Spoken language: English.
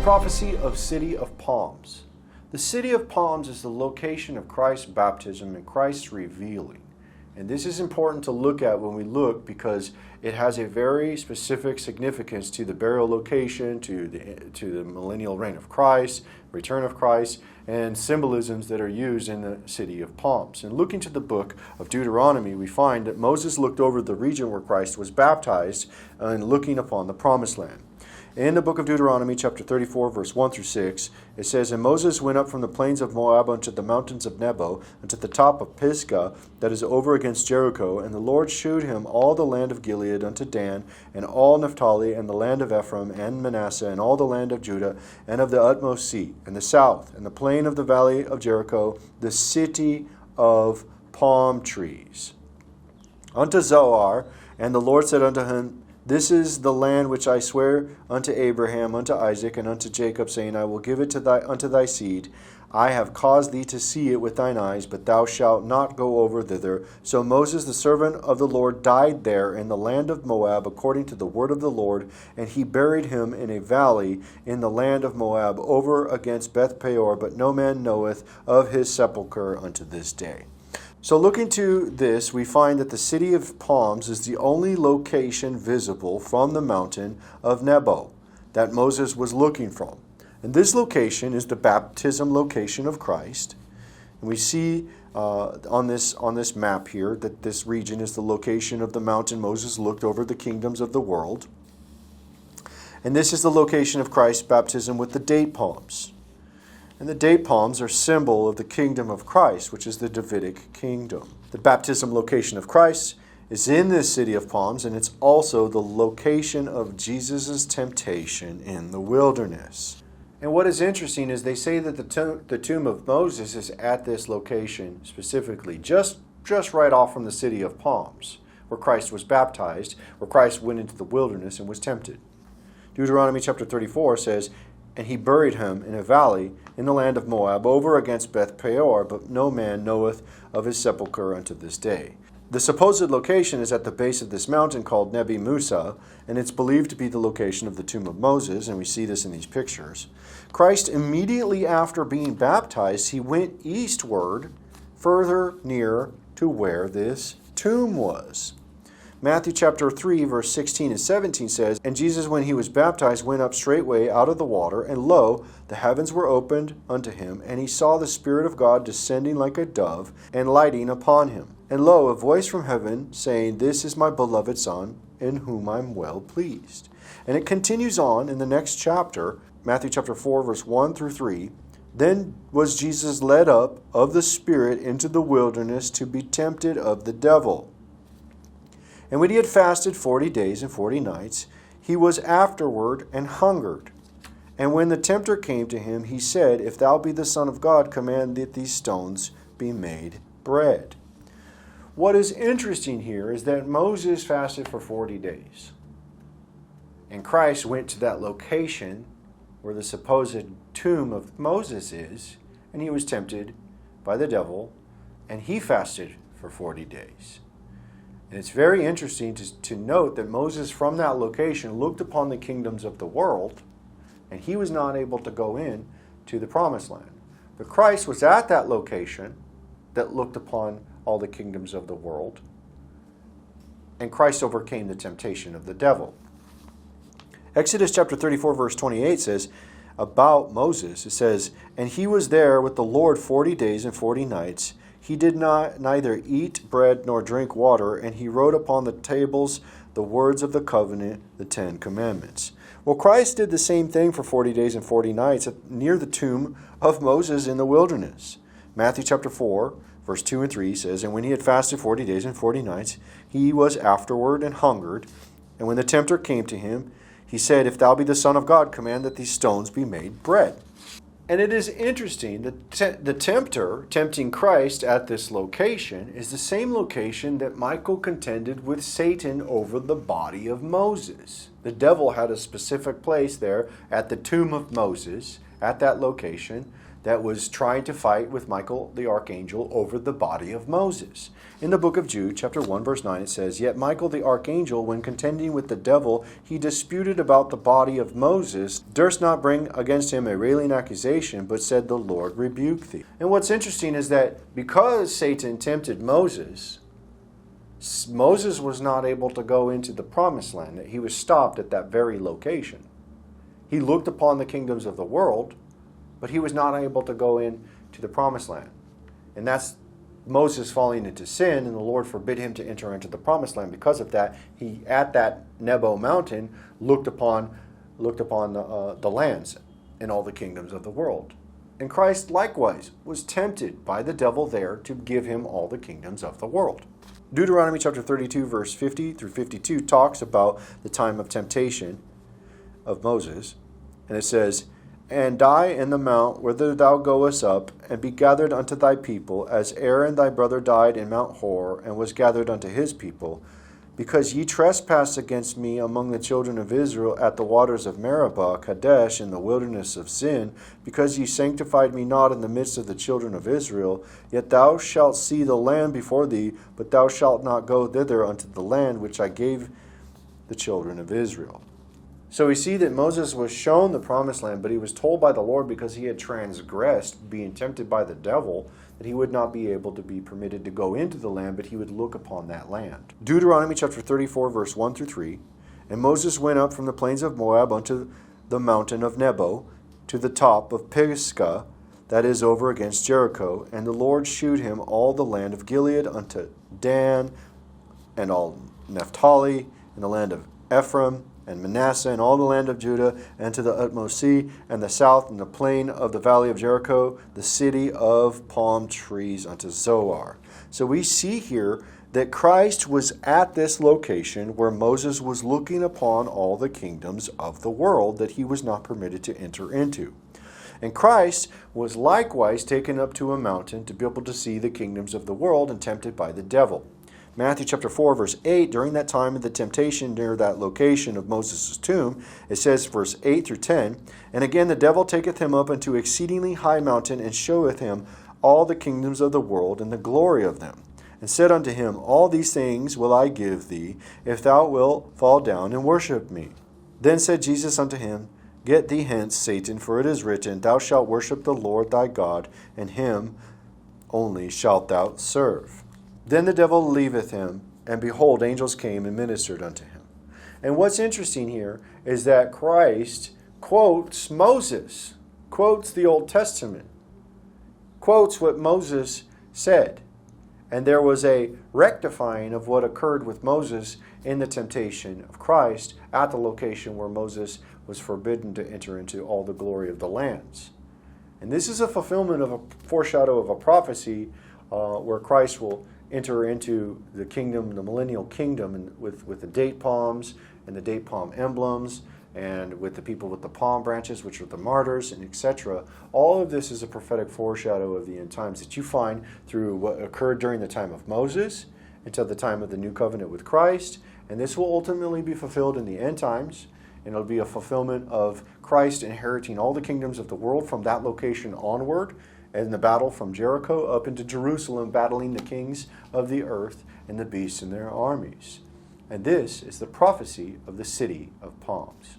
prophecy of City of Palms. The City of Palms is the location of Christ's baptism and Christ's revealing. And this is important to look at when we look because it has a very specific significance to the burial location, to the millennial reign of Christ, return of Christ, and symbolisms that are used in the City of Palms. And looking to the book of Deuteronomy, we find that Moses looked over the region where Christ was baptized and looking upon the promised land. In the book of Deuteronomy, chapter 34, verse 1 through 6, it says, And Moses went up from the plains of Moab unto the mountains of Nebo, unto the top of Pisgah, that is over against Jericho. And the Lord shewed him all the land of Gilead unto Dan, and all Naphtali, and the land of Ephraim, and Manasseh, and all the land of Judah, and of the utmost sea, and the south, and the plain of the valley of Jericho, the city of palm trees. Unto Zoar, and the Lord said unto him, This is the land which I swear unto Abraham, unto Isaac, and unto Jacob, saying, I will give it unto thy seed. I have caused thee to see it with thine eyes, but thou shalt not go over thither. So Moses, the servant of the Lord, died there in the land of Moab, according to the word of the Lord, and he buried him in a valley in the land of Moab, over against Beth Peor, but no man knoweth of his sepulchre unto this day. So looking to this, we find that the City of Palms is the only location visible from the mountain of Nebo that Moses was looking from. And this location is the baptism location of Christ. And we see on this map here that this region is the location of the mountain Moses looked over the kingdoms of the world. And this is the location of Christ's baptism with the date palms. And the date palms are symbol of the kingdom of Christ, which is the Davidic kingdom. The baptism location of Christ is in this City of Palms, and it's also the location of Jesus' temptation in the wilderness. And what is interesting is they say that the tomb of Moses is at this location specifically, just right off from the City of Palms, where Christ was baptized, where Christ went into the wilderness and was tempted. Deuteronomy chapter 34 says, And he buried him in a valley in the land of Moab, over against Beth Peor, but no man knoweth of his sepulchre unto this day. The supposed location is at the base of this mountain called Nebi Musa, and it's believed to be the location of the tomb of Moses, and we see this in these pictures. Christ, immediately after being baptized, he went eastward, further near to where this tomb was. Matthew chapter 3, verse 16 and 17 says, And Jesus, when he was baptized, went up straightway out of the water, and lo, the heavens were opened unto him, and he saw the Spirit of God descending like a dove, and lighting upon him. And lo, a voice from heaven, saying, This is my beloved Son, in whom I am well pleased. And it continues on in the next chapter, Matthew chapter 4, verse 1 through 3. Then was Jesus led up of the Spirit into the wilderness to be tempted of the devil. And when he had fasted 40 days and 40 nights, he was afterward and hungered. And when the tempter came to him, he said, If thou be the Son of God, command that these stones be made bread. What is interesting here is that Moses fasted for 40 days. And Christ went to that location where the supposed tomb of Moses is, and he was tempted by the devil, and he fasted for 40 days. And it's very interesting to note that Moses from that location looked upon the kingdoms of the world, and he was not able to go in to the promised land. But Christ was at that location that looked upon all the kingdoms of the world, and Christ overcame the temptation of the devil. Exodus chapter 34, verse 28 says, about Moses, it says, And he was there with the Lord 40 days and 40 nights, He did neither eat bread nor drink water, and he wrote upon the tables the words of the covenant, the 10 Commandments. Well, Christ did the same thing for 40 days and 40 nights near the tomb of Moses in the wilderness. Matthew chapter 4, verse 2 and 3 says, And when he had fasted 40 days and 40 nights, he was afterward and hungered. And when the tempter came to him, he said, If thou be the Son of God, command that these stones be made bread. And it is interesting that the tempter tempting Christ at this location is the same location that Michael contended with Satan over the body of Moses. The devil had a specific place there at the tomb of Moses, at that location, that was trying to fight with Michael the archangel over the body of Moses. In the book of Jude, chapter 1, verse 9, it says, "Yet Michael the archangel, when contending with the devil, he disputed about the body of Moses, durst not bring against him a railing accusation, but said, The Lord rebuke thee." And what's interesting is that because Satan tempted Moses, Moses was not able to go into the promised land. That he was stopped at that very location. He looked upon the kingdoms of the world, but he was not able to go into the promised land. And that's Moses falling into sin, and the Lord forbid him to enter into the promised land. Because of that, he, at that Nebo mountain, looked upon the lands and all the kingdoms of the world. And Christ likewise was tempted by the devil there to give him all the kingdoms of the world. Deuteronomy chapter 32, verse 50 through 52 talks about the time of temptation of Moses. And it says, "And die in the mount whither thou goest up, and be gathered unto thy people, as Aaron thy brother died in Mount Hor, and was gathered unto his people. Because ye trespassed against me among the children of Israel at the waters of Meribah, Kadesh, in the wilderness of Zin, because ye sanctified me not in the midst of the children of Israel, yet thou shalt see the land before thee, but thou shalt not go thither unto the land which I gave the children of Israel." So we see that Moses was shown the promised land, but he was told by the Lord, because he had transgressed, being tempted by the devil, that he would not be able to be permitted to go into the land, but he would look upon that land. Deuteronomy chapter 34, verse 1 through 3, "And Moses went up from the plains of Moab unto the mountain of Nebo, to the top of Pisgah, that is over against Jericho. And the Lord shewed him all the land of Gilead unto Dan, and all Naphtali, and the land of Ephraim, and Manasseh, and all the land of Judah, and to the utmost sea, and the south, and the plain of the valley of Jericho, the city of palm trees unto Zoar." So we see here that Christ was at this location where Moses was looking upon all the kingdoms of the world that he was not permitted to enter into. And Christ was likewise taken up to a mountain to be able to see the kingdoms of the world and tempted by the devil. Matthew chapter 4, verse 8, during that time of the temptation near that location of Moses' tomb, it says, verse 8 through 10, "And again the devil taketh him up unto exceedingly high mountain, and showeth him all the kingdoms of the world and the glory of them. And said unto him, All these things will I give thee, if thou wilt fall down and worship me. Then said Jesus unto him, Get thee hence, Satan, for it is written, Thou shalt worship the Lord thy God, and him only shalt thou serve. Then the devil leaveth him, and behold, angels came and ministered unto him." And what's interesting here is that Christ quotes Moses, quotes the Old Testament, quotes what Moses said. And there was a rectifying of what occurred with Moses in the temptation of Christ at the location where Moses was forbidden to enter into all the glory of the lands. And this is a fulfillment of a foreshadow of a prophecy where Christ will enter into the kingdom, the millennial kingdom, and with the date palms and the date palm emblems, and with the people with the palm branches, which are the martyrs, and etc. All of this is a prophetic foreshadow of the end times that you find through what occurred during the time of Moses until the time of the new covenant with Christ. And this will ultimately be fulfilled in the end times, and it'll be a fulfillment of Christ inheriting all the kingdoms of the world from that location onward, and the battle from Jericho up into Jerusalem, battling the kings of the earth and the beasts and their armies. And this is the prophecy of the city of palms.